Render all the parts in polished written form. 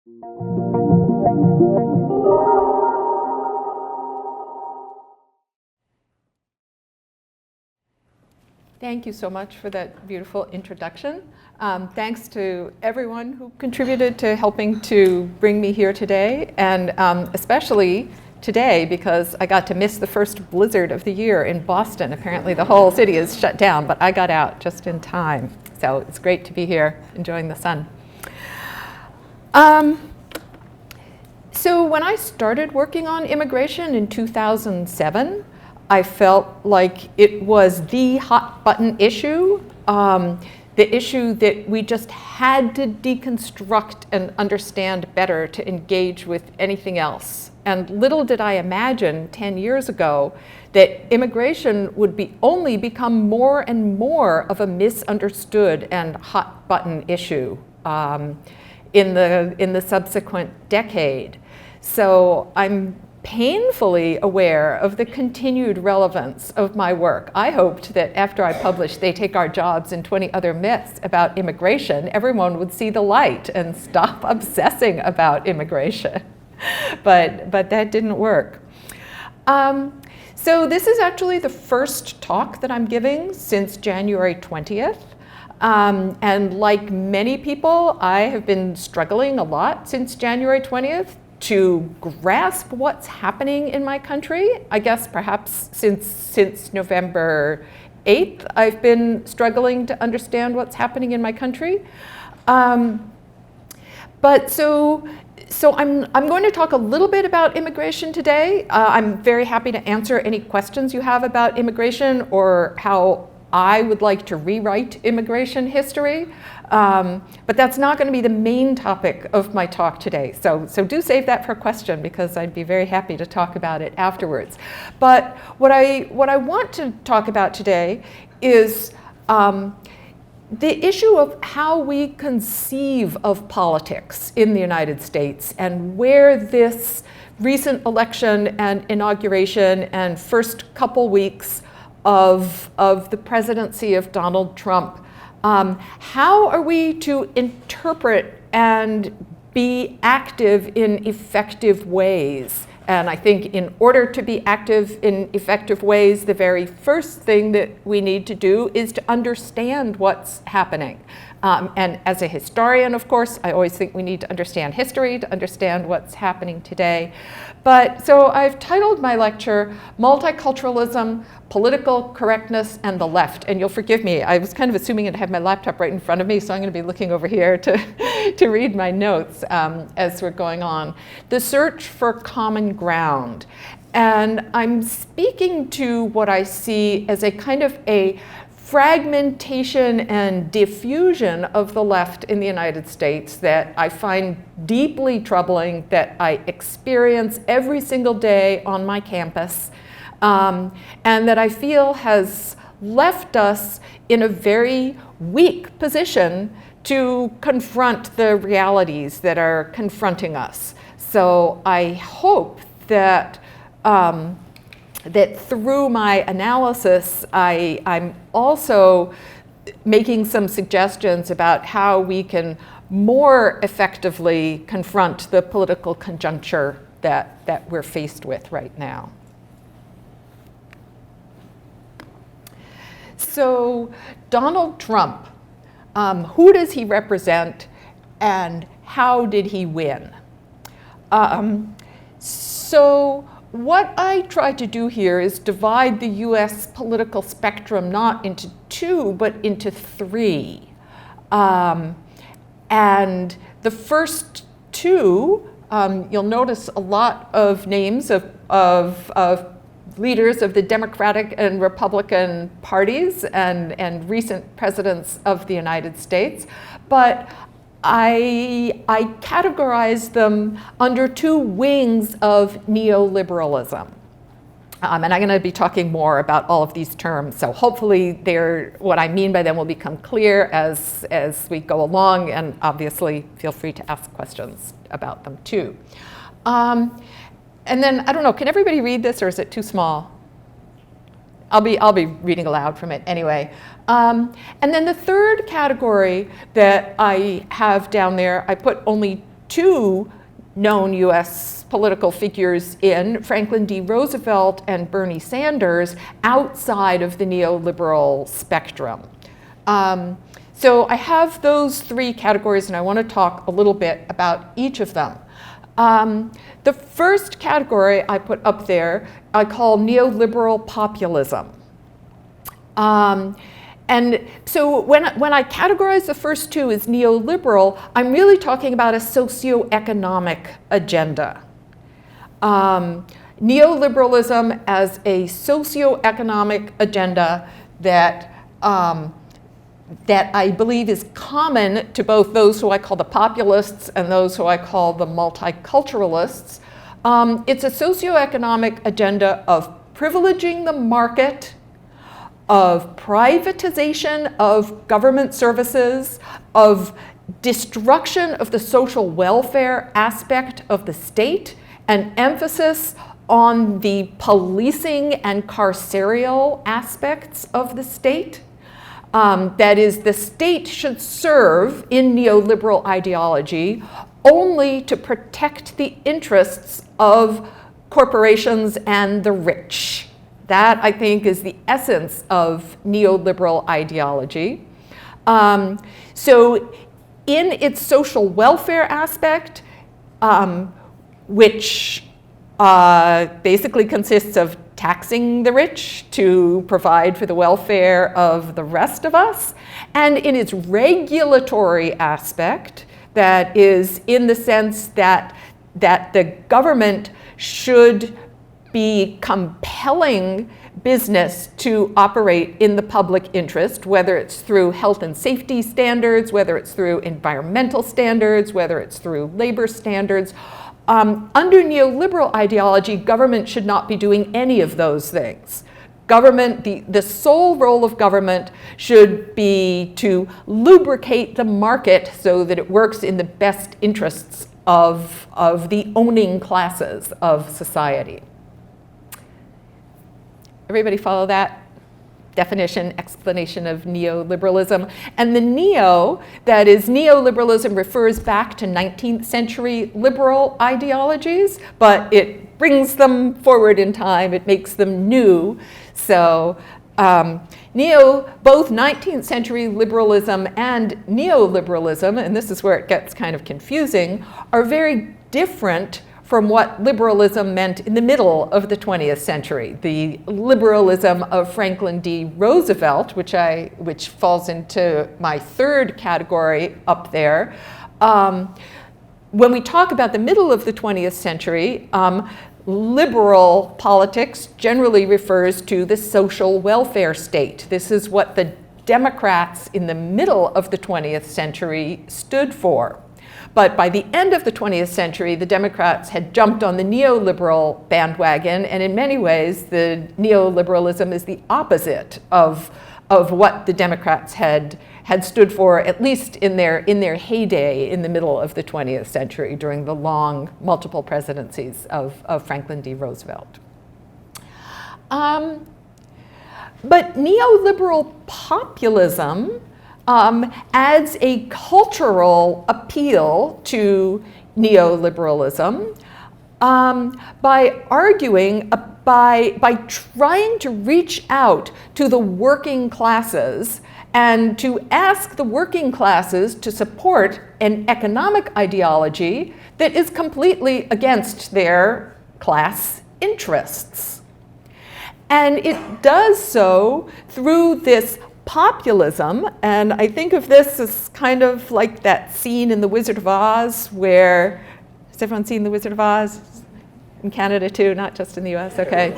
Thank you so much for that beautiful introduction. Thanks to everyone who contributed to helping to bring me here today, and especially today because I got to miss the first blizzard of the year in Boston. Apparently the whole city is shut down, but I got out just in time. So it's great to be here enjoying the sun. So when I started working on immigration in 2007, I felt like it was the hot button issue, the issue that we just had to deconstruct and understand better to engage with anything else. And little did I imagine 10 years ago that immigration would only become more and more of a misunderstood and hot button issue in the subsequent decade. So I'm painfully aware of the continued relevance of my work. I hoped that after I published They Take Our Jobs and 20 Other Myths about immigration, everyone would see the light and stop obsessing about immigration. But that didn't work. So this is actually the first talk that I'm giving since January 20th. And like many people, I have been struggling a lot since January 20th to grasp what's happening in my country. I guess perhaps since November 8th, I've been struggling to understand what's happening in my country. But so I'm going to talk a little bit about immigration today. I'm very happy to answer any questions you have about immigration or how I would like to rewrite immigration history. But that's not going to be the main topic of my talk today. So do save that for a question because I'd be very happy to talk about it afterwards. But what I want to talk about today is the issue of how we conceive of politics in the United States and where this recent election and inauguration and first couple weeks of the presidency of Donald Trump, how are we to interpret and be active in effective ways? And I think in order to be active in effective ways, the very first thing that we need to do is to understand what's happening. And as a historian, of course, I always think we need to understand history to understand what's happening today. But so I've titled my lecture, Multiculturalism, Political Correctness, and the Left. And you'll forgive me, I was kind of assuming I'd have my laptop right in front of me, so I'm going to be looking over here to read my notes as we're going on. The search for common ground. And I'm speaking to what I see as a kind of a fragmentation and diffusion of the left in the United States that I find deeply troubling, that I experience every single day on my campus, and that I feel has left us in a very weak position to confront the realities that are confronting us. So I hope that that through my analysis, I'm also making some suggestions about how we can more effectively confront the political conjuncture that we're faced with right now. So Donald Trump, who does he represent and how did he win? So what I try to do here is divide the US political spectrum not into two, but into three. And the first two, you'll notice a lot of names of leaders of the Democratic and Republican parties and recent presidents of the United States. But I categorize them under two wings of neoliberalism. And I'm going to be talking more about all of these terms. So hopefully what I mean by them will become clear as we go along. And obviously, feel free to ask questions about them too. And then, I don't know, can everybody read this or is it too small? I'll be reading aloud from it anyway. And then the third category that I have down there, I put only two known US political figures in Franklin D. Roosevelt and Bernie Sanders outside of the neoliberal spectrum. So I have those three categories, and I want to talk a little bit about each of them. The first category I put up there I call neoliberal populism. And so when I categorize the first two as neoliberal, I'm really talking about a socioeconomic agenda. Neoliberalism as a socioeconomic agenda that I believe is common to both those who I call the populists and those who I call the multiculturalists. It's a socioeconomic agenda of privileging the market, of privatization of government services, of destruction of the social welfare aspect of the state, and emphasis on the policing and carceral aspects of the state. That is, the state should serve in neoliberal ideology only to protect the interests of corporations and the rich. That, I think, is the essence of neoliberal ideology. So in its social welfare aspect, which basically consists of taxing the rich to provide for the welfare of the rest of us, and in its regulatory aspect, that is in the sense that the government should be compelling business to operate in the public interest, whether it's through health and safety standards, whether it's through environmental standards, whether it's through labor standards. Under neoliberal ideology, government should not be doing any of those things. Government, the sole role of government should be to lubricate the market so that it works in the best interests of the owning classes of society. Everybody follow that definition, explanation of neoliberalism? And the neo, that is, neoliberalism refers back to 19th century liberal ideologies, but it brings them forward in time, it makes them new. So both 19th century liberalism and neoliberalism, and this is where it gets kind of confusing, are very different from what liberalism meant in the middle of the 20th century. The liberalism of Franklin D. Roosevelt, which falls into my third category up there. When we talk about the middle of the 20th century, liberal politics generally refers to the social welfare state. This is what the Democrats in the middle of the 20th century stood for. But by the end of the 20th century, the Democrats had jumped on the neoliberal bandwagon, and in many ways, the neoliberalism is the opposite of what the Democrats had stood for, at least in their heyday in the middle of the 20th century, during the long multiple presidencies of Franklin D. Roosevelt. But neoliberal populism adds a cultural appeal to neoliberalism by arguing, by trying to reach out to the working classes and to ask the working classes to support an economic ideology that is completely against their class interests. And it does so through this populism, and I think of this as kind of like that scene in The Wizard of Oz where, has everyone seen The Wizard of Oz? In Canada too, not just in the US, okay.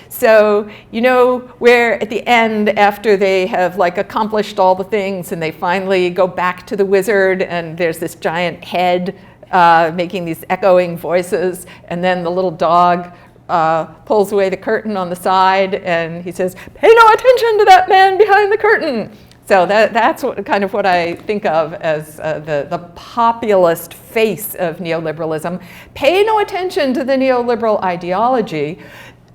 So, you know, where at the end, after they have like accomplished all the things and they finally go back to the wizard and there's this giant head making these echoing voices, and then the little dog pulls away the curtain on the side and he says, "Pay no attention to that man behind the curtain." So that's kind of what I think of as the populist face of neoliberalism. Pay no attention to the neoliberal ideology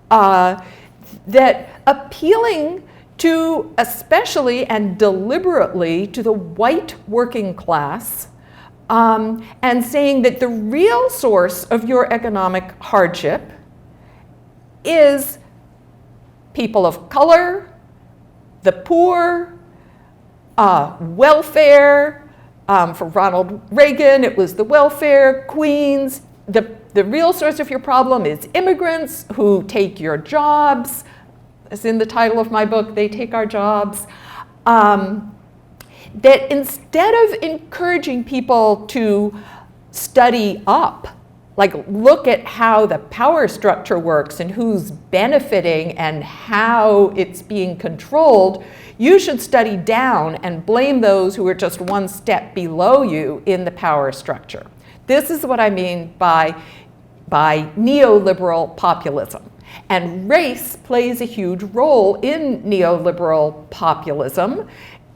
that appealing to, especially and deliberately, to the white working class, and saying that the real source of your economic hardship is people of color, the poor, welfare. For Ronald Reagan, it was the welfare queens. The real source of your problem is immigrants who take your jobs. As in the title of my book, They Take Our Jobs. That instead of encouraging people to study up, like look at how the power structure works and who's benefiting and how it's being controlled, you should study down and blame those who are just one step below you in the power structure. This is what I mean by neoliberal populism. And race plays a huge role in neoliberal populism,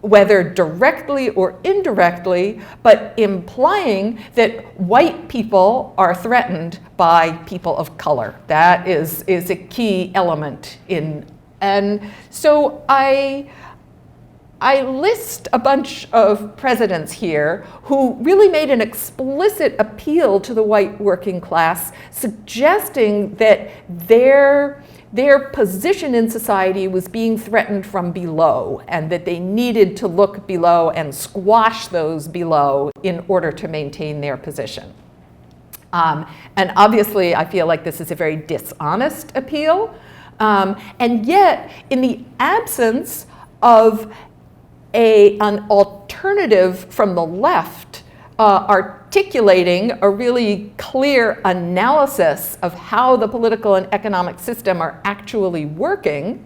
whether directly or indirectly, but implying that white people are threatened by people of color. That is a key element in, and so I list a bunch of presidents here who really made an explicit appeal to the white working class, suggesting that their position in society was being threatened from below and that they needed to look below and squash those below in order to maintain their position. And obviously, I feel like this is a very dishonest appeal. And yet, in the absence of an alternative from the left articulating a really clear analysis of how the political and economic system are actually working,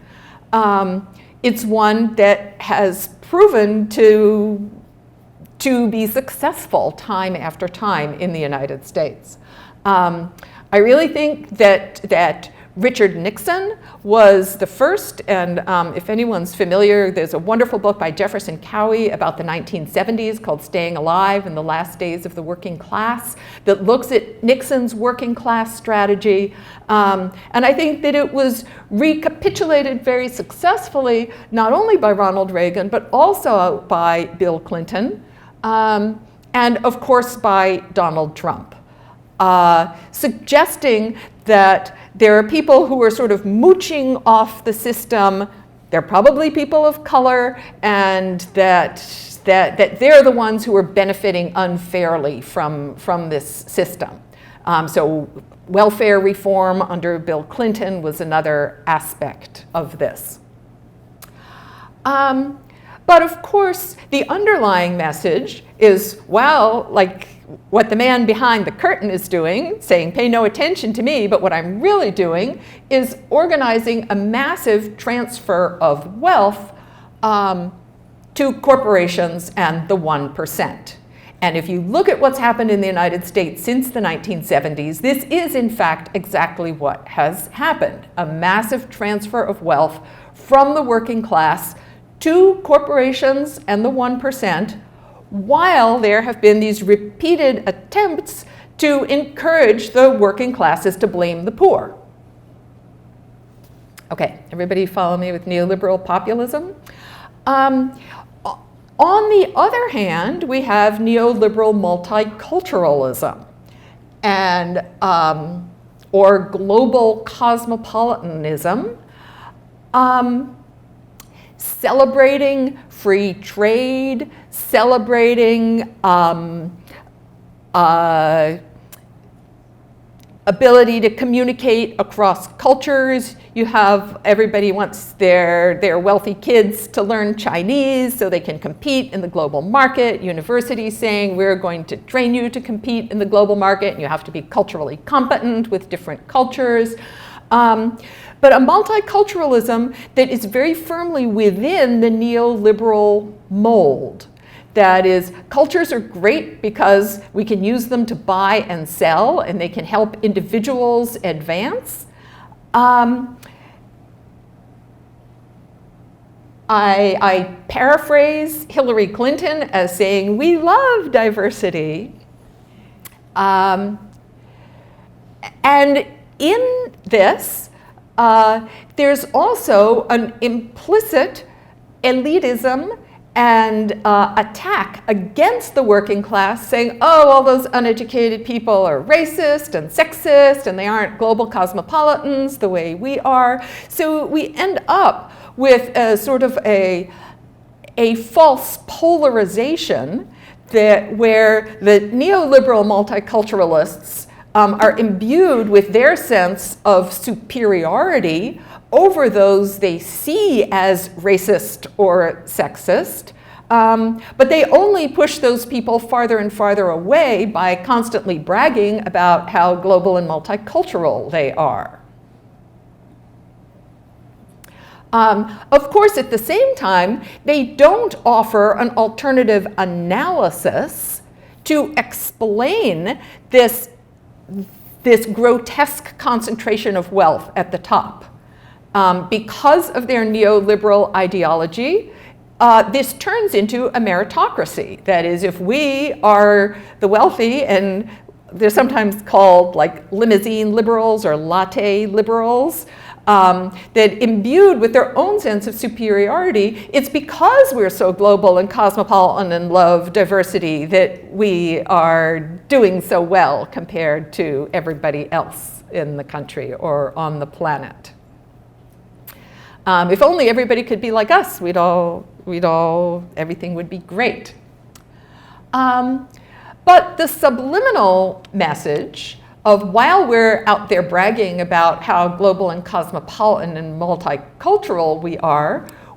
it's one that has proven to be successful time after time in the United States. I really think that Richard Nixon was the first, and if anyone's familiar, there's a wonderful book by Jefferson Cowie about the 1970s called Staying Alive in the Last Days of the Working Class that looks at Nixon's working class strategy. And I think that it was recapitulated very successfully, not only by Ronald Reagan, but also by Bill Clinton, and of course by Donald Trump, suggesting that there are people who are sort of mooching off the system. They're probably people of color, and that they're the ones who are benefiting unfairly from this system. So welfare reform under Bill Clinton was another aspect of this. But of course, the underlying message is, well, like what the man behind the curtain is doing, saying, pay no attention to me, but what I'm really doing is organizing a massive transfer of wealth to corporations and the 1%. And if you look at what's happened in the United States since the 1970s, this is in fact exactly what has happened. A massive transfer of wealth from the working class to corporations and the 1%, while there have been these repeated attempts to encourage the working classes to blame the poor. Okay, everybody follow me with neoliberal populism? On the other hand, we have neoliberal multiculturalism and or global cosmopolitanism, celebrating free trade, celebrating ability to communicate across cultures. You have everybody wants their wealthy kids to learn Chinese so they can compete in the global market. Universities saying we're going to train you to compete in the global market and you have to be culturally competent with different cultures. But a multiculturalism that is very firmly within the neoliberal mold. That is, cultures are great because we can use them to buy and sell, and they can help individuals advance. I paraphrase Hillary Clinton as saying, we love diversity. And in this, there's also an implicit elitism and attack against the working class, saying, oh, all those uneducated people are racist and sexist, and they aren't global cosmopolitans the way we are. So we end up with a sort of a false polarization where the neoliberal multiculturalists are imbued with their sense of superiority over those they see as racist or sexist, but they only push those people farther and farther away by constantly bragging about how global and multicultural they are. Of course, at the same time, they don't offer an alternative analysis to explain this grotesque concentration of wealth at the top. Because of their neoliberal ideology, this turns into a meritocracy. That is, if we are the wealthy, and they're sometimes called like limousine liberals or latte liberals, that imbued with their own sense of superiority, it's because we're so global and cosmopolitan and love diversity that we are doing so well compared to everybody else in the country or on the planet. If only everybody could be like us, everything would be great. But the subliminal message of, while we're out there bragging about how global and cosmopolitan and multicultural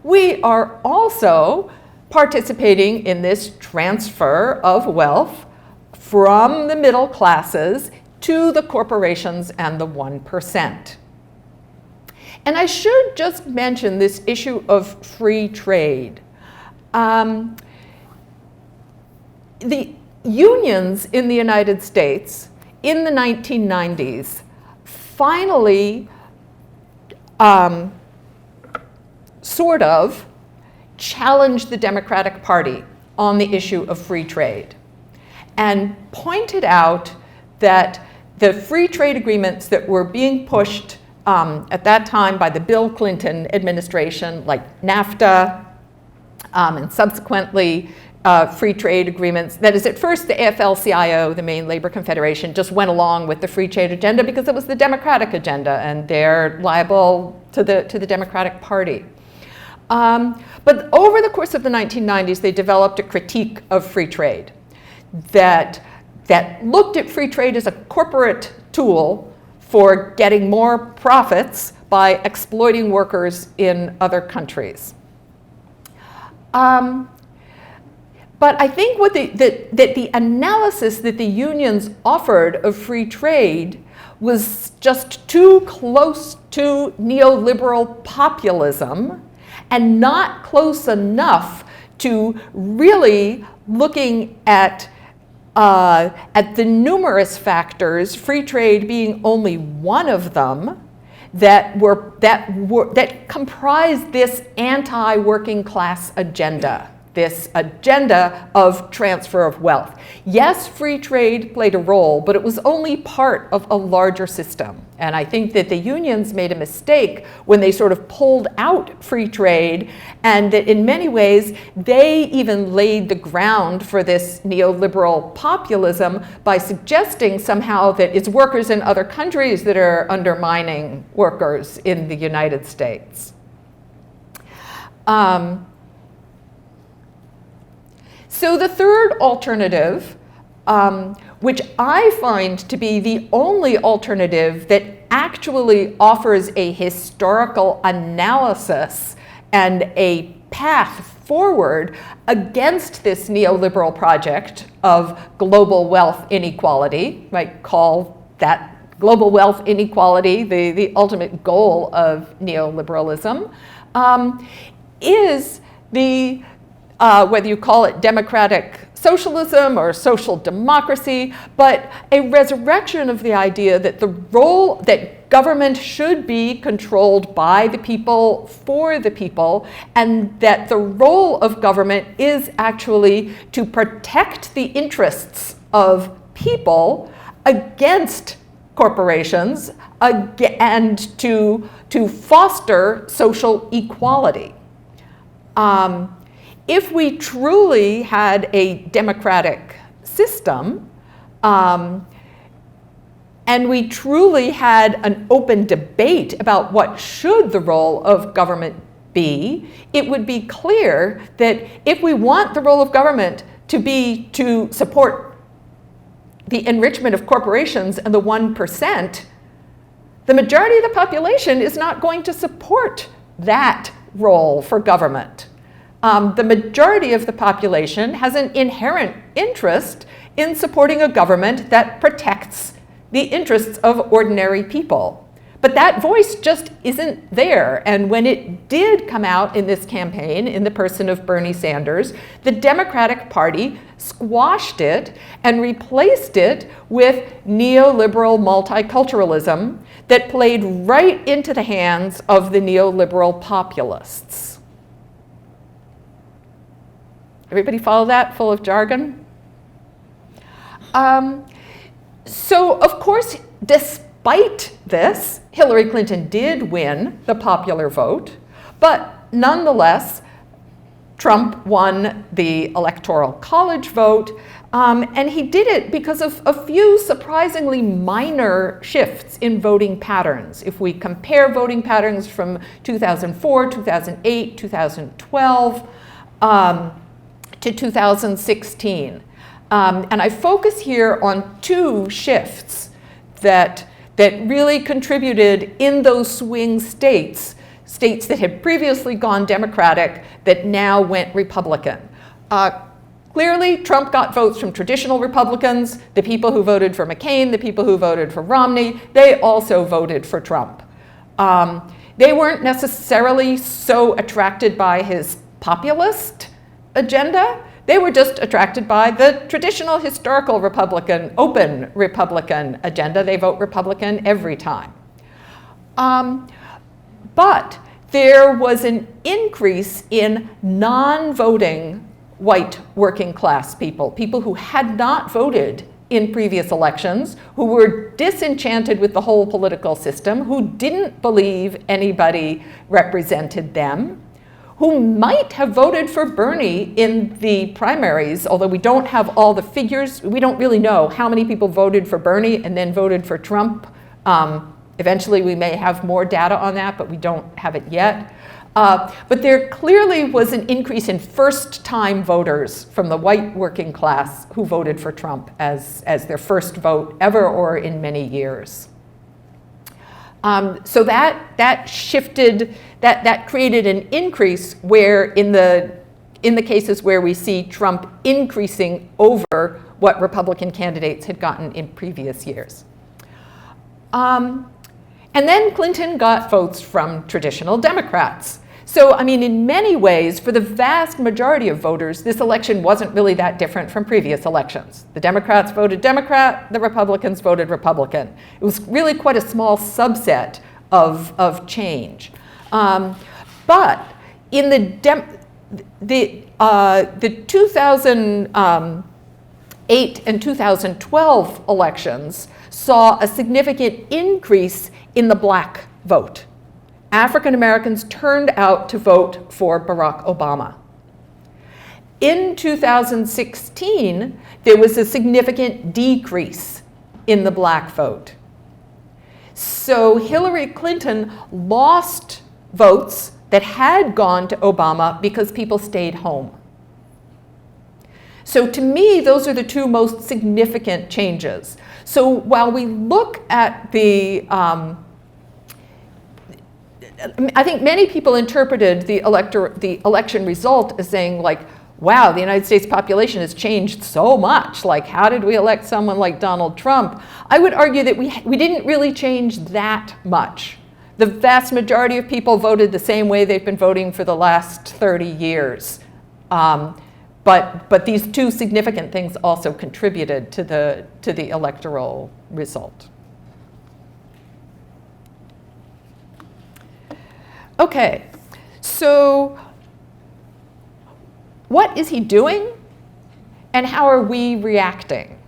we are also participating in this transfer of wealth from the middle classes to the corporations and the 1%. And I should just mention this issue of free trade. The unions in the United States in the 1990s finally sort of challenged the Democratic Party on the issue of free trade and pointed out that the free trade agreements that were being pushed at that time by the Bill Clinton administration, like NAFTA, and subsequently free trade agreements. That is, at first the AFL-CIO, the main labor confederation, just went along with the free trade agenda because it was the Democratic agenda, and they're liable to the Democratic Party. But over the course of the 1990s, they developed a critique of free trade that looked at free trade as a corporate tool for getting more profits by exploiting workers in other countries. But I think that the analysis that the unions offered of free trade was just too close to neoliberal populism and not close enough to really looking at the numerous factors, free trade being only one of them, that comprised this anti-working class agenda, this agenda of transfer of wealth. Yes, free trade played a role, but it was only part of a larger system. And I think that the unions made a mistake when they sort of pulled out free trade, and that in many ways they even laid the ground for this neoliberal populism by suggesting somehow that it's workers in other countries that are undermining workers in the United States. So the third alternative, which I find to be the only alternative that actually offers a historical analysis and a path forward against this neoliberal project of global wealth inequality, might call that global wealth inequality the ultimate goal of neoliberalism, is the whether you call it democratic socialism or social democracy, but a resurrection of the idea that that government should be controlled by the people, for the people, and that the role of government is actually to protect the interests of people against corporations and to foster social equality. if we truly had a democratic system, and we truly had an open debate about what should the role of government be, it would be clear that if we want the role of government to be to support the enrichment of corporations and the 1%, the majority of the population is not going to support that role for government. The majority of the population has an inherent interest in supporting a government that protects the interests of ordinary people. But that voice just isn't there. And when it did come out in this campaign, in the person of Bernie Sanders, the Democratic Party squashed it and replaced it with neoliberal multiculturalism that played right into the hands of the neoliberal populists. Everybody follow that? Full of jargon? So, of course, despite this, Hillary Clinton did win the popular vote, but nonetheless, Trump won the Electoral College vote, and he did it because of a few surprisingly minor shifts in voting patterns. If we compare voting patterns from 2004, 2008, 2012, to 2016. And I focus here on two shifts that really contributed in those swing states that had previously gone Democratic that now went Republican. Clearly, Trump got votes from traditional Republicans, the people who voted for McCain, the people who voted for Romney, they also voted for Trump. They weren't necessarily so attracted by his populist agenda. They were just attracted by the traditional historical Republican, open Republican agenda. They vote Republican every time. But there was an increase in non-voting white working class people, people who had not voted in previous elections, who were disenchanted with the whole political system, who didn't believe anybody represented them, who might have voted for Bernie in the primaries, although we don't have all the figures. We don't really know how many people voted for Bernie and then voted for Trump. Eventually, we may have more data on that, but we don't have it yet. But there clearly was an increase in first-time voters from the white working class who voted for Trump as their first vote ever or in many years. So that shifted, that created an increase where in the cases where we see Trump increasing over what Republican candidates had gotten in previous years. And then Clinton got votes from traditional Democrats. So, I mean, in many ways, for the vast majority of voters, this election wasn't really that different from previous elections. The Democrats voted Democrat, the Republicans voted Republican. It was really quite a small subset of change. But in the 2008 and 2012 elections saw a significant increase in the black vote. African Americans turned out to vote for Barack Obama. In 2016, there was a significant decrease in the black vote. So Hillary Clinton lost votes that had gone to Obama because people stayed home. So to me, those are the two most significant changes. So while we look at the I think many people interpreted the election result as saying, like, wow, the United States population has changed so much. Like, how did we elect someone like Donald Trump? I would argue that we didn't really change that much. The vast majority of people voted the same way they've been voting for the last 30 years. But these two significant things also contributed to the electoral result. Okay, so what is he doing and how are we reacting?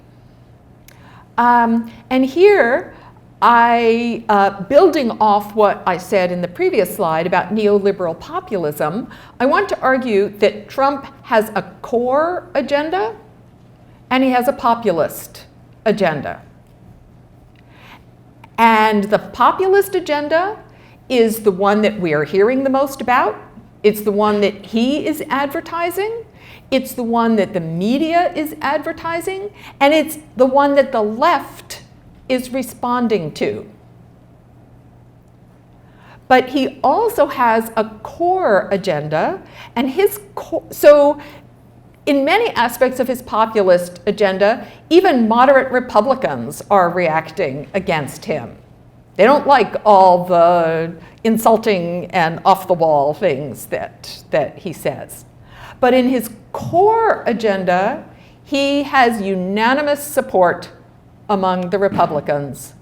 And here building off what I said in the previous slide about neoliberal populism, I want to argue that Trump has a core agenda and he has a populist agenda. And the populist agenda is the one that we are hearing the most about. It's the one that he is advertising. It's the one that the media is advertising. And it's the one that the left is responding to. But he also has a core agenda, and so in many aspects of his populist agenda, even moderate Republicans are reacting against him. They don't like all the insulting and off-the-wall things that he says. But in his core agenda, he has unanimous support among the Republicans.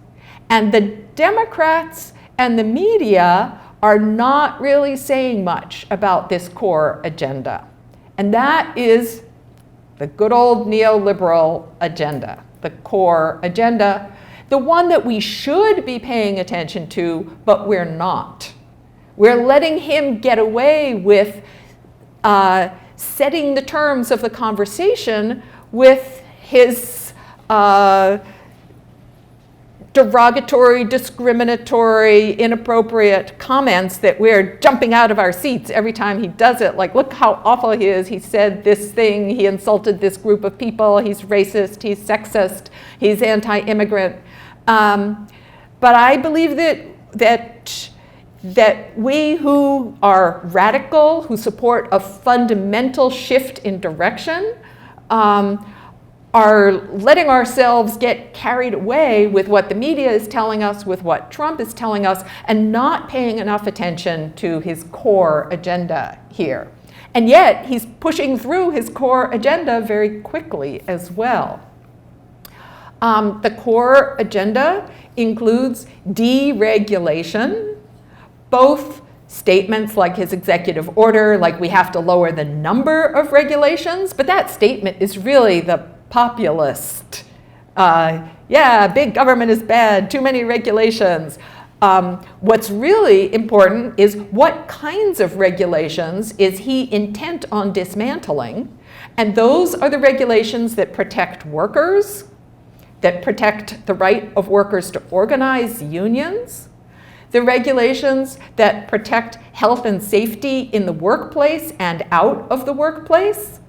And the Democrats and the media are not really saying much about this core agenda. And that is the good old neoliberal agenda, the core agenda, the one that we should be paying attention to, but we're not. We're letting him get away with setting the terms of the conversation with his derogatory, discriminatory, inappropriate comments that we're jumping out of our seats every time he does it. Like, look how awful he is. He said this thing, he insulted this group of people, he's racist, he's sexist, he's anti-immigrant. But I believe that we who are radical, who support a fundamental shift in direction, are letting ourselves get carried away with what the media is telling us, with what Trump is telling us, and not paying enough attention to his core agenda here. And yet, he's pushing through his core agenda very quickly as well. The core agenda includes deregulation, both statements like his executive order, like we have to lower the number of regulations, but that statement is really the populist. Yeah, big government is bad, too many regulations. What's really important is what kinds of regulations is he intent on dismantling, and those are the regulations that protect workers, that protect the right of workers to organize unions, the regulations that protect health and safety in the workplace and out of the workplace,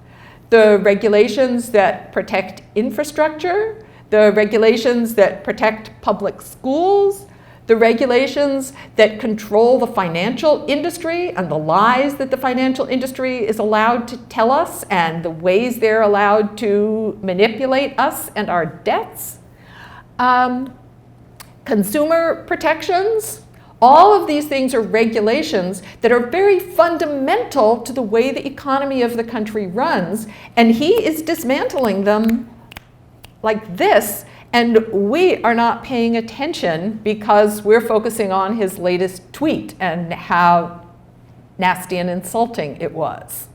the regulations that protect infrastructure, the regulations that protect public schools, the regulations that control the financial industry and the lies that the financial industry is allowed to tell us and the ways they're allowed to manipulate us and our debts. Consumer protections. All of these things are regulations that are very fundamental to the way the economy of the country runs, and he is dismantling them like this, and we are not paying attention because we're focusing on his latest tweet and how nasty and insulting it was.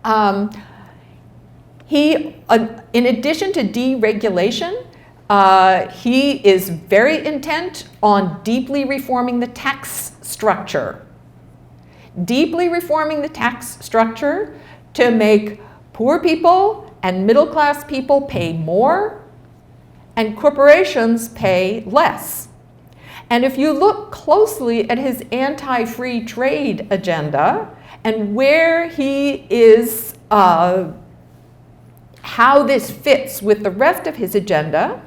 In addition to deregulation, he is very intent on deeply reforming the tax structure. Deeply reforming the tax structure to make poor people and middle-class people pay more and corporations pay less. And if you look closely at his anti-free trade agenda and where he is, how this fits with the rest of his agenda,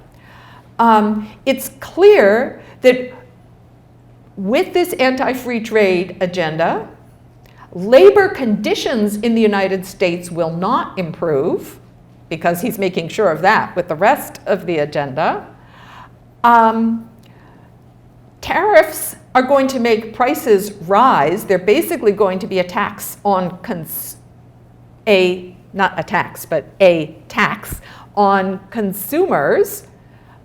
it's clear that with this anti-free trade agenda, labor conditions in the United States will not improve, because he's making sure of that with the rest of the agenda. Tariffs are going to make prices rise. They're basically going to be a tax on not a tax, but a tax on consumers.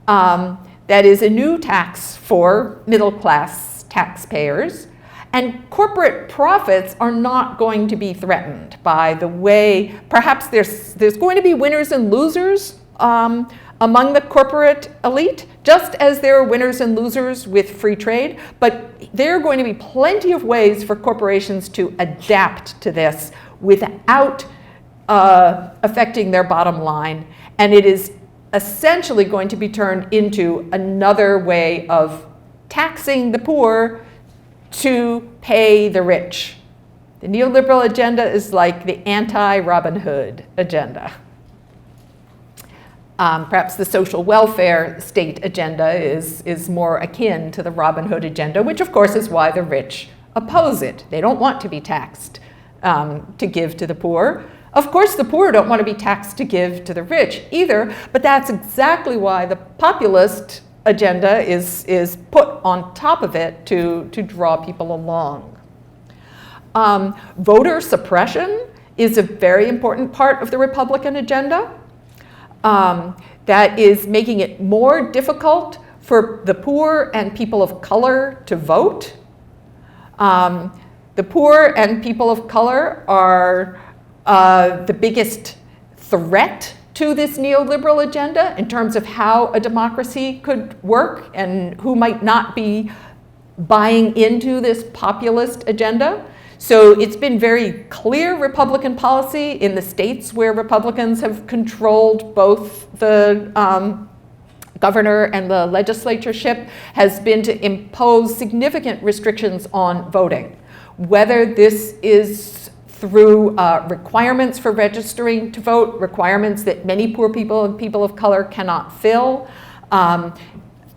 That is a new tax for middle-class taxpayers. And corporate profits are not going to be threatened by the way, perhaps there's going to be winners and losers among the corporate elite, just as there are winners and losers with free trade, but there are going to be plenty of ways for corporations to adapt to this without affecting their bottom line. And it is essentially going to be turned into another way of taxing the poor to pay the rich. The neoliberal agenda is like the anti-Robin Hood agenda. Perhaps the social welfare state agenda is more akin to the Robin Hood agenda, which of course is why the rich oppose it. They don't want to be taxed to give to the poor. Of course, the poor don't want to be taxed to give to the rich either, but that's exactly why the populist agenda is put on top of it to draw people along. Voter suppression is a very important part of the Republican agenda. That is making it more difficult for the poor and people of color to vote. The poor and people of color are the biggest threat to this neoliberal agenda in terms of how a democracy could work and who might not be buying into this populist agenda. So it's been very clear Republican policy in the states where Republicans have controlled both the governor and the legislatureship has been to impose significant restrictions on voting. Whether this is through requirements for registering to vote, requirements that many poor people and people of color cannot fill,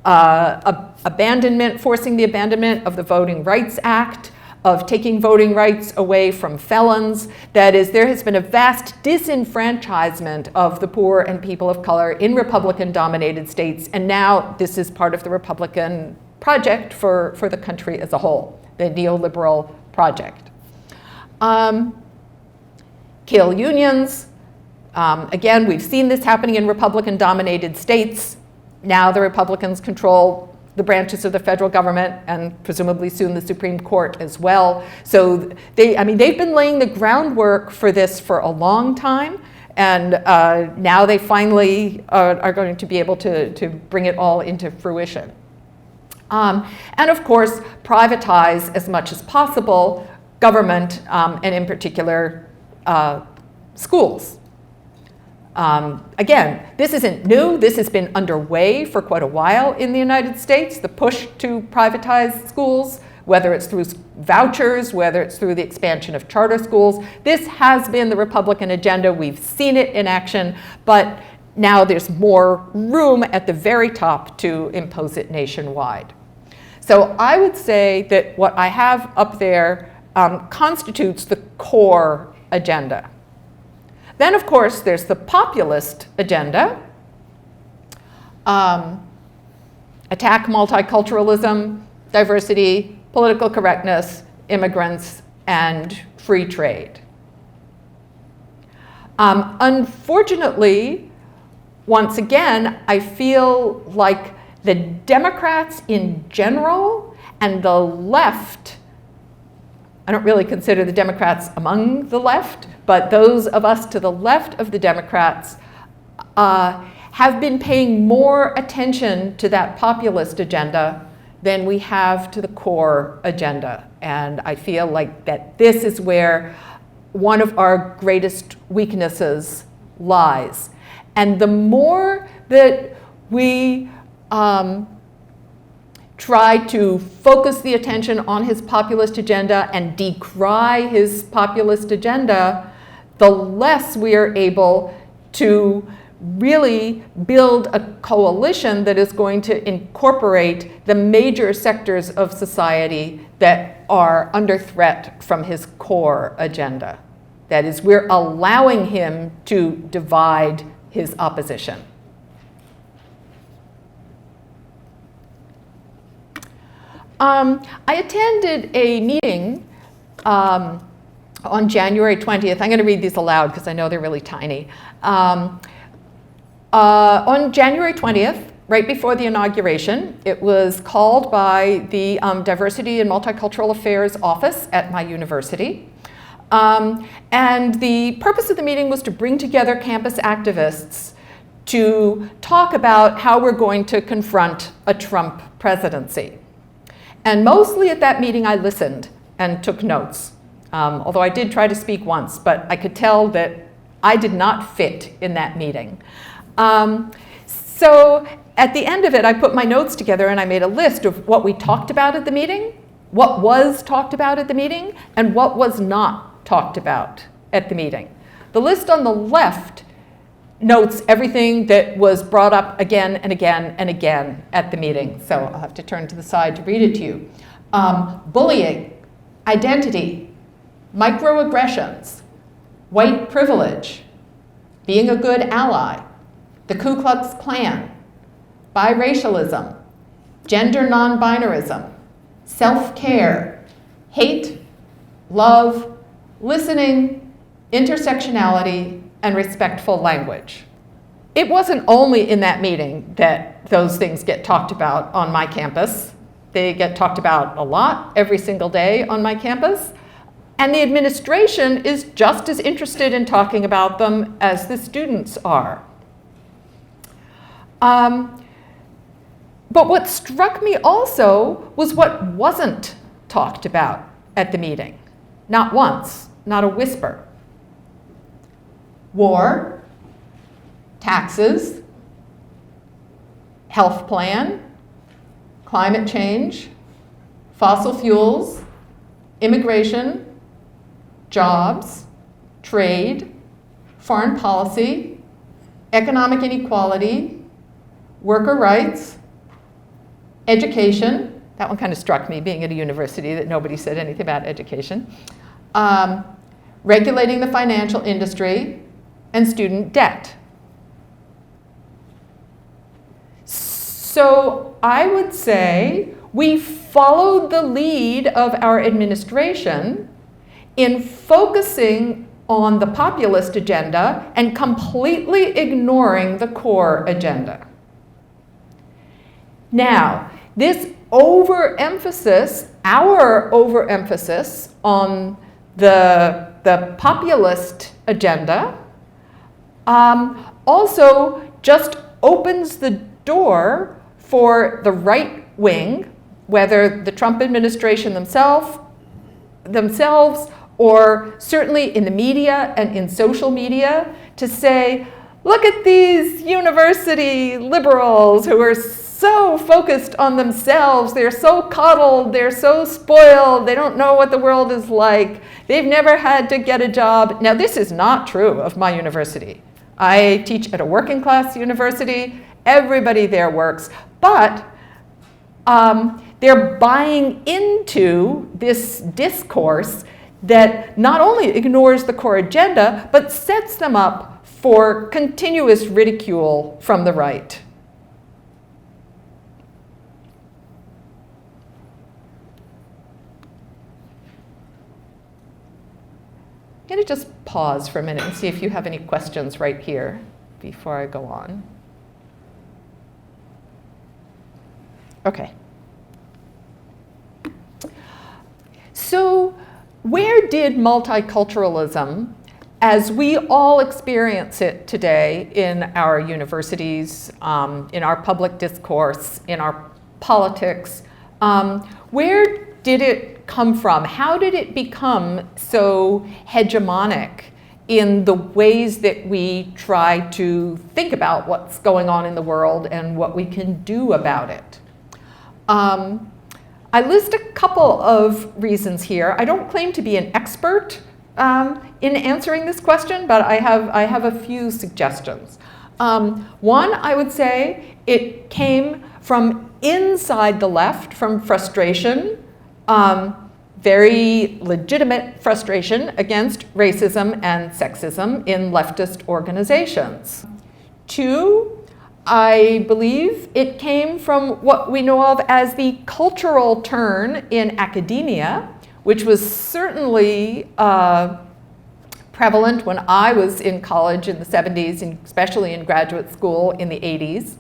abandonment, forcing the abandonment of the Voting Rights Act, of taking voting rights away from felons. That is, there has been a vast disenfranchisement of the poor and people of color in Republican-dominated states, and now this is part of the Republican project for the country as a whole, the neoliberal project. Kill unions. Again, we've seen this happening in Republican-dominated states. Now the Republicans control the branches of the federal government and presumably soon the Supreme Court as well. So they've been laying the groundwork for this for a long time, and now they finally are going to be able to bring it all into fruition. And of course, privatize as much as possible government, and in particular, schools. Again, this isn't new. This has been underway for quite a while in the United States, the push to privatize schools, whether it's through vouchers, whether it's through the expansion of charter schools. This has been the Republican agenda. We've seen it in action, but now there's more room at the very top to impose it nationwide. So I would say that what I have up there constitutes the core agenda. Then, of course, there's the populist agenda. Attack multiculturalism, diversity, political correctness, immigrants, and free trade. Unfortunately, once again, I feel like the Democrats in general and the left, I don't really consider the Democrats among the left, but those of us to the left of the Democrats have been paying more attention to that populist agenda than we have to the core agenda. And I feel like that this is where one of our greatest weaknesses lies. And the more that we try to focus the attention on his populist agenda and decry his populist agenda, the less we are able to really build a coalition that is going to incorporate the major sectors of society that are under threat from his core agenda. That is, we're allowing him to divide his opposition. I attended a meeting on January 20th. I'm going to read these aloud because I know they're really tiny. On January 20th, right before the inauguration, it was called by the Diversity and Multicultural Affairs Office at my university. And the purpose of the meeting was to bring together campus activists to talk about how we're going to confront a Trump presidency. And mostly at that meeting I listened and took notes, although I did try to speak once, but I could tell that I did not fit in that meeting. So at the end of it, I put my notes together and I made a list of what we talked about at the meeting, what was talked about at the meeting, and what was not talked about at the meeting. The list on the left notes everything that was brought up again and again and again at the meeting. So I'll have to turn to the side to read it to you. Bullying, identity, microaggressions, white privilege, being a good ally, the Ku Klux Klan, biracialism, gender non-binarism, self-care, hate, love, listening, intersectionality, and respectful language. It wasn't only in that meeting that those things get talked about on my campus. They get talked about a lot every single day on my campus. And the administration is just as interested in talking about them as the students are. But what struck me also was what wasn't talked about at the meeting. Not once, not a whisper. War, taxes, health plan, climate change, fossil fuels, immigration, jobs, trade, foreign policy, economic inequality, worker rights, education. That one kind of struck me, being at a university, that nobody said anything about education. Regulating the financial industry, and student debt. So I would say we followed the lead of our administration in focusing on the populist agenda and completely ignoring the core agenda. Now, this overemphasis, our overemphasis on the populist agenda also just opens the door for the right wing, whether the Trump administration themselves, or certainly in the media and in social media, to say, look at these university liberals who are so focused on themselves, they're so coddled, they're so spoiled, they don't know what the world is like, they've never had to get a job. Now, this is not true of my university. I teach at a working class university. Everybody there works, but they're buying into this discourse that not only ignores the core agenda, but sets them up for continuous ridicule from the right. I'm going to just pause for a minute and see if you have any questions right here before I go on. Okay. So where did multiculturalism, as we all experience it today in our universities, in our public discourse, in our politics, where did it come from? How did it become so hegemonic in the ways that we try to think about what's going on in the world and what we can do about it? I list a couple of reasons here. I don't claim to be an expert in answering this question, but I have a few suggestions. One, I would say it came from inside the left, from frustration, very legitimate frustration against racism and sexism in leftist organizations. Two, I believe it came from what we know of as the cultural turn in academia, which was certainly prevalent when I was in college in the 70s, and especially in graduate school in the 80s.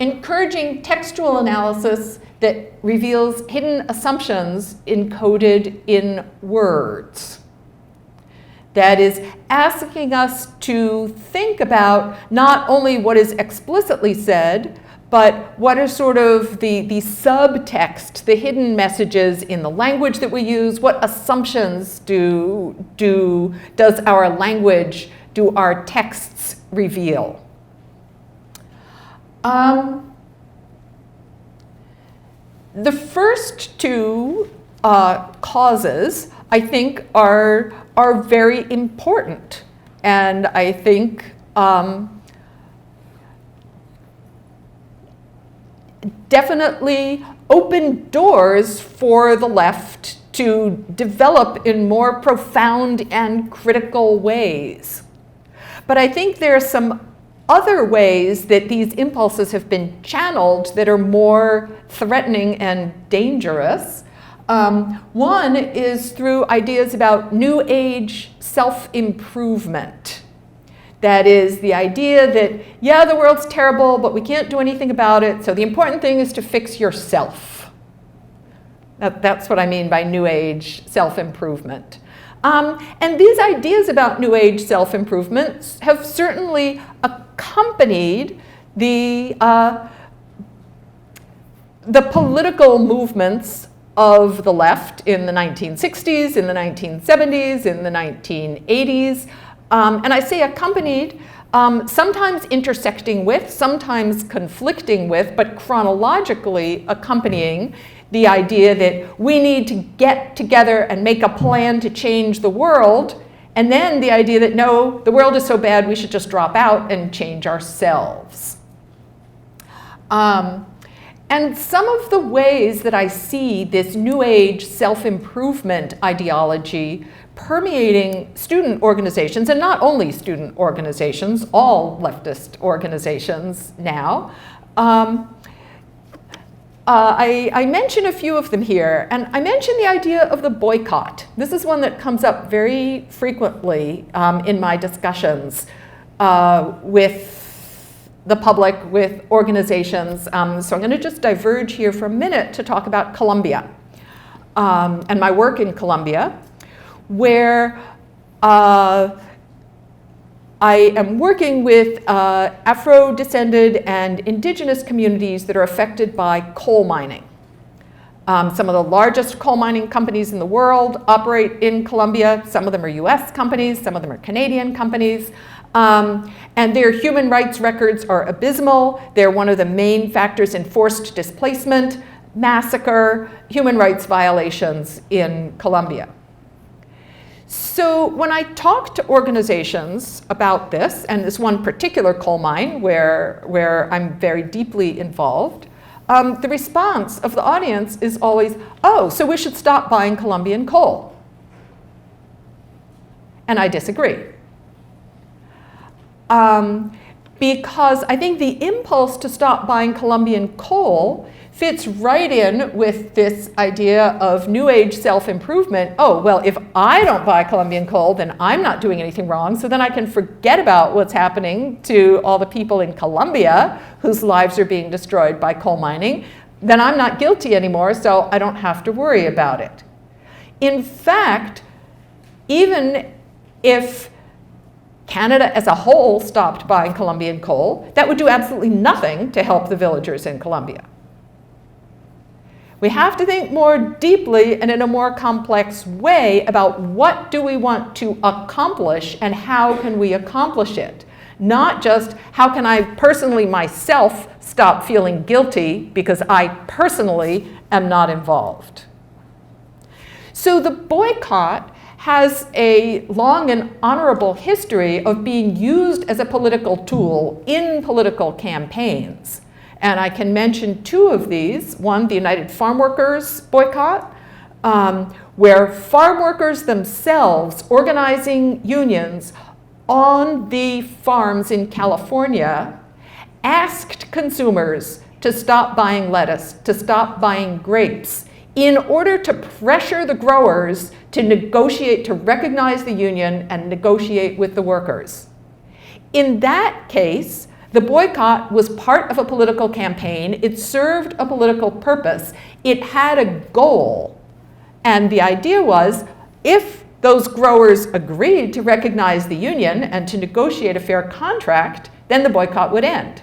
Encouraging textual analysis that reveals hidden assumptions encoded in words. that is asking us to think about not only what is explicitly said, but what are sort of the subtext, the hidden messages in the language that we use? What assumptions does our language, do our texts reveal? The first two causes, I think, are very important, and I think definitely open doors for the left to develop in more profound and critical ways. But I think there are some other ways that these impulses have been channeled that are more threatening and dangerous. One is through ideas about New Age self-improvement. That is the idea that, yeah, the world's terrible, but we can't do anything about it, so the important thing is to fix yourself. That's what I mean by New Age self-improvement. And these ideas about New Age self-improvement have certainly accompanied the political movements of the left in the 1960s, in the 1970s, in the 1980s. And I say accompanied, sometimes intersecting with, sometimes conflicting with, but chronologically accompanying the idea that we need to get together and make a plan to change the world, and then the idea that no, the world is so bad we should just drop out and change ourselves. And some of the ways that I see this New Age self-improvement ideology permeating student organizations, and not only student organizations, all leftist organizations now. I mention a few of them here, and I mention the idea of the boycott. This is one that comes up very frequently in my discussions with the public, with organizations. So I'm going to just diverge here for a minute to talk about Columbia and my work in Columbia, where I am working with Afro-descended and indigenous communities that are affected by coal mining. Some of the largest coal mining companies in the world operate in Columbia. Some of them are US companies, some of them are Canadian companies. And their human rights records are abysmal. They're one of the main factors in forced displacement, massacre, human rights violations in Columbia. So when I talk to organizations about this, and this one particular coal mine where I'm very deeply involved, the response of the audience is always, oh, so we should stop buying Colombian coal. And I disagree. Because I think the impulse to stop buying Colombian coal fits right in with this idea of New Age self-improvement. Oh, well, if I don't buy Colombian coal, then I'm not doing anything wrong, so then I can forget about what's happening to all the people in Colombia whose lives are being destroyed by coal mining. Then I'm not guilty anymore, so I don't have to worry about it. In fact, even if Canada as a whole stopped buying Colombian coal, that would do absolutely nothing to help the villagers in Colombia. We have to think more deeply and in a more complex way about what do we want to accomplish and how can we accomplish it. Not just how can I personally myself stop feeling guilty because I personally am not involved. So the boycott has a long and honorable history of being used as a political tool in political campaigns. And I can mention two of these. One, the United Farm Workers boycott, where farm workers themselves, organizing unions on the farms in California, asked consumers to stop buying lettuce, to stop buying grapes, in order to pressure the growers to negotiate, to recognize the union and negotiate with the workers. In that case, the boycott was part of a political campaign. It served a political purpose. It had a goal. And the idea was, if those growers agreed to recognize the union and to negotiate a fair contract, then the boycott would end.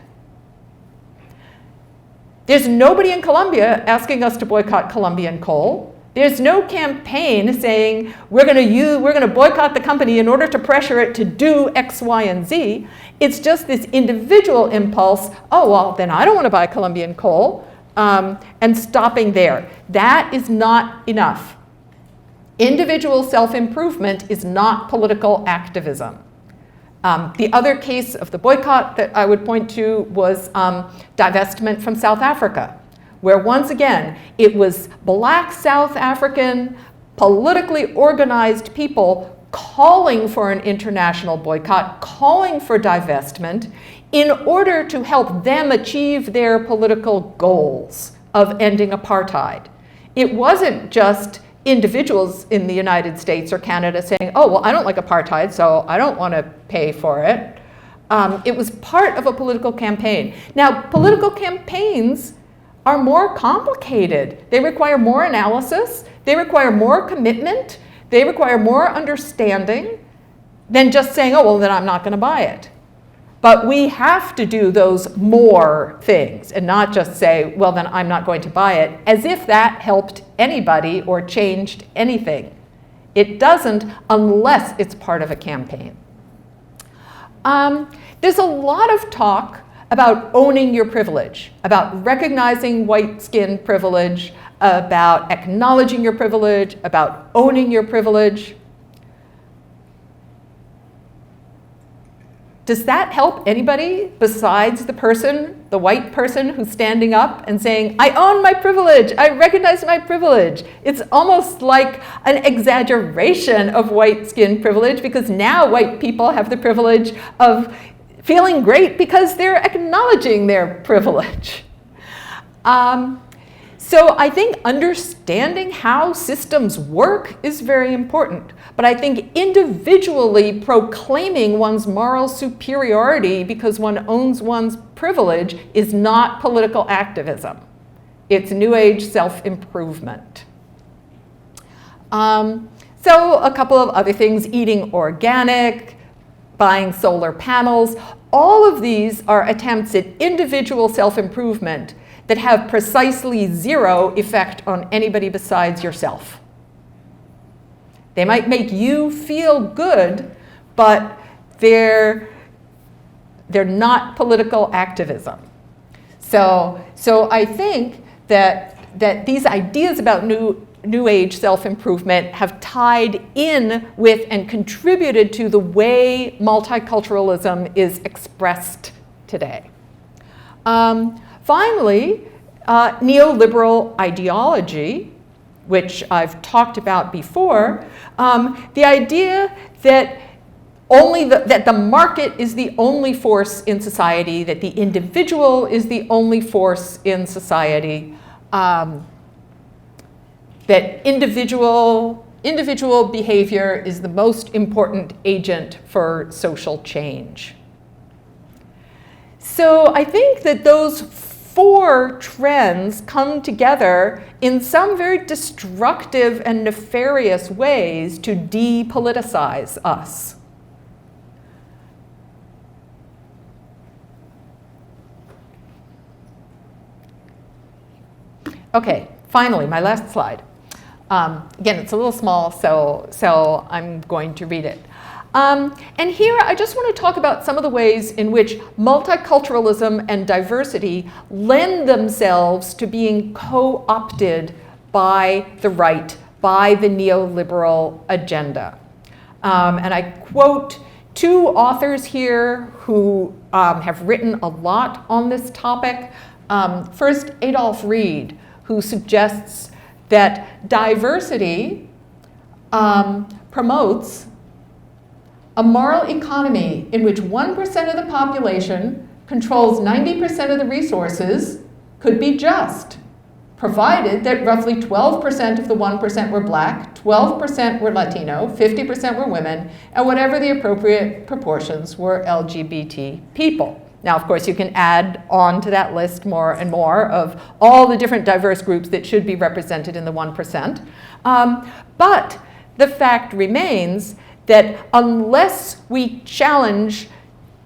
There's nobody in Colombia asking us to boycott Colombian coal. There's no campaign saying we're going to boycott the company in order to pressure it to do X, Y, and Z. It's just this individual impulse, oh, well, then I don't want to buy Colombian coal, and stopping there. That is not enough. Individual self-improvement is not political activism. The other case of the boycott that I would point to was divestment from South Africa, where once again, it was black South African, politically organized people calling for an international boycott, calling for divestment, in order to help them achieve their political goals of ending apartheid. It wasn't just individuals in the United States or Canada saying, oh, well, I don't like apartheid, so I don't want to pay for it. It was part of a political campaign. Now, political campaigns are more complicated. They require more analysis. They require more commitment. They require more understanding than just saying, oh, well, then I'm not going to buy it. But we have to do those more things and not just say, well, then I'm not going to buy it, as if that helped anybody or changed anything. It doesn't unless it's part of a campaign. There's a lot of talk about owning your privilege, about recognizing white skin privilege, about acknowledging your privilege, about owning your privilege. Does that help anybody besides the person, the white person who's standing up and saying, I own my privilege, I recognize my privilege? It's almost like an exaggeration of white skin privilege, because now white people have the privilege of feeling great because they're acknowledging their privilege. So I think understanding how systems work is very important. But I think individually proclaiming one's moral superiority because one owns one's privilege is not political activism. It's New Age self-improvement. So a couple of other things: eating organic, buying solar panels. All of these are attempts at individual self-improvement that have precisely zero effect on anybody besides yourself. They might make you feel good, but they're not political activism. So I think that these ideas about New Age self-improvement have tied in with and contributed to the way multiculturalism is expressed today. Finally, neoliberal ideology, which I've talked about before, the idea that that the market is the only force in society, that the individual is the only force in society, that individual behavior is the most important agent for social change. So I think that those four trends come together in some very destructive and nefarious ways to depoliticize us. Okay, finally, my last slide. Again, it's a little small, so I'm going to read it. And here I just want to talk about some of the ways in which multiculturalism and diversity lend themselves to being co-opted by the right, by the neoliberal agenda. And I quote two authors here who have written a lot on this topic. First, Adolph Reed, who suggests that diversity promotes a moral economy in which 1% of the population controls 90% of the resources could be just, provided that roughly 12% of the 1% were black, 12% were Latino, 50% were women, and whatever the appropriate proportions were LGBT people. Now, of course, you can add on to that list more and more of all the different diverse groups that should be represented in the 1%. But the fact remains that unless we challenge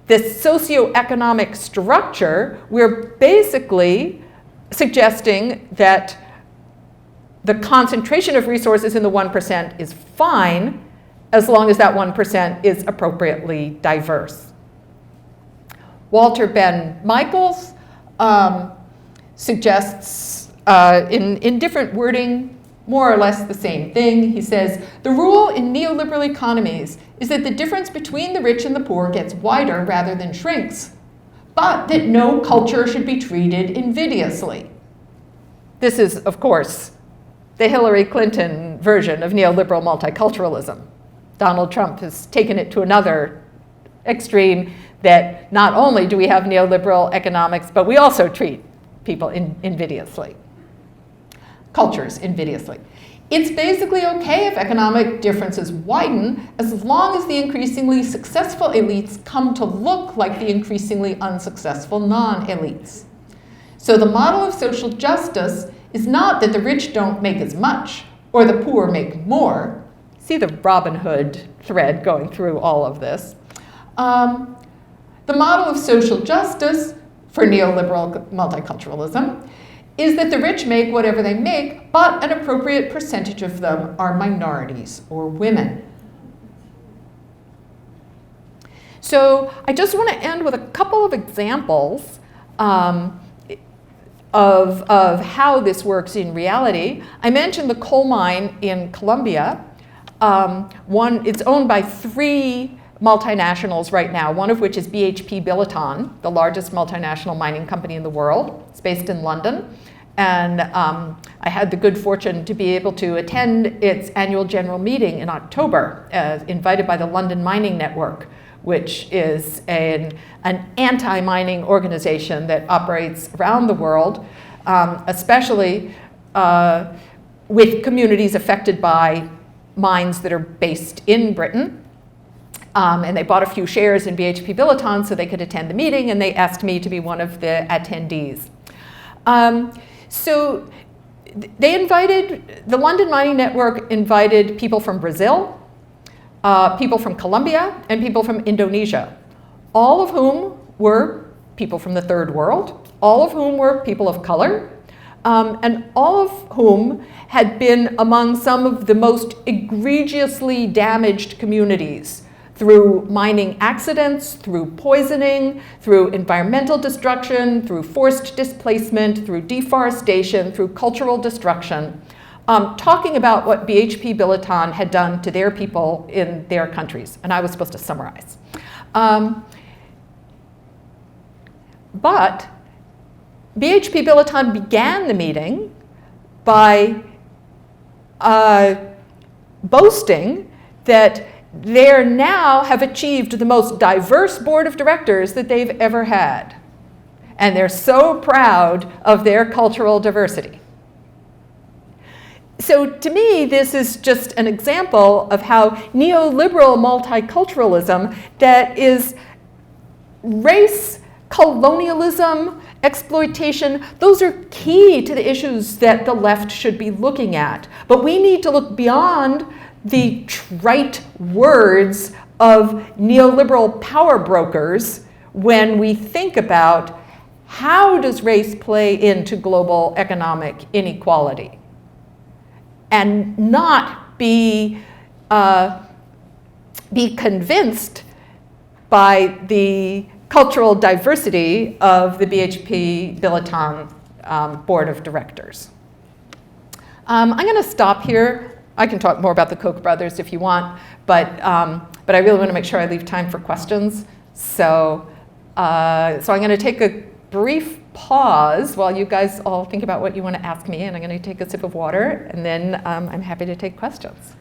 this socioeconomic structure, we're basically suggesting that the concentration of resources in the 1% is fine as long as that 1% is appropriately diverse. Walter Ben Michaels suggests in different wording more or less the same thing. He says, the rule in neoliberal economies is that the difference between the rich and the poor gets wider rather than shrinks, but that no culture should be treated invidiously. This is, of course, the Hillary Clinton version of neoliberal multiculturalism. Donald Trump has taken it to another extreme, that not only do we have neoliberal economics, but we also treat people invidiously, cultures invidiously. It's basically okay if economic differences widen as long as the increasingly successful elites come to look like the increasingly unsuccessful non-elites. So the model of social justice is not that the rich don't make as much or the poor make more. See the Robin Hood thread going through all of this. The model of social justice for neoliberal multiculturalism is that the rich make whatever they make, but an appropriate percentage of them are minorities or women. So I just want to end with a couple of examples of how this works in reality. I mentioned the coal mine in Colombia. It's owned by 3 multinationals right now, one of which is BHP Billiton, the largest multinational mining company in the world. It's based in London. And I had the good fortune to be able to attend its annual general meeting in October, invited by the London Mining Network, which is an anti-mining organization that operates around the world, especially with communities affected by mines that are based in Britain. And they bought a few shares in BHP Billiton so they could attend the meeting, and they asked me to be one of the attendees. So they invited, the London Mining Network invited people from Brazil, people from Colombia, and people from Indonesia, all of whom were people from the third world, all of whom were people of color, and all of whom had been among some of the most egregiously damaged communities through mining accidents, through poisoning, through environmental destruction, through forced displacement, through deforestation, through cultural destruction, talking about what BHP Billiton had done to their people in their countries. And I was supposed to summarize. But BHP Billiton began the meeting by boasting that they now have achieved the most diverse board of directors that they've ever had. And they're so proud of their cultural diversity. So to me, this is just an example of how neoliberal multiculturalism, that is race, colonialism, exploitation, those are key to the issues that the left should be looking at. But we need to look beyond the trite words of neoliberal power brokers when we think about how does race play into global economic inequality, and not be convinced by the cultural diversity of the BHP Billiton board of directors. I'm going to stop here. I can talk more about the Koch brothers if you want, but I really want to make sure I leave time for questions. So I'm going to take a brief pause while you guys all think about what you want to ask me, and I'm going to take a sip of water, and then I'm happy to take questions.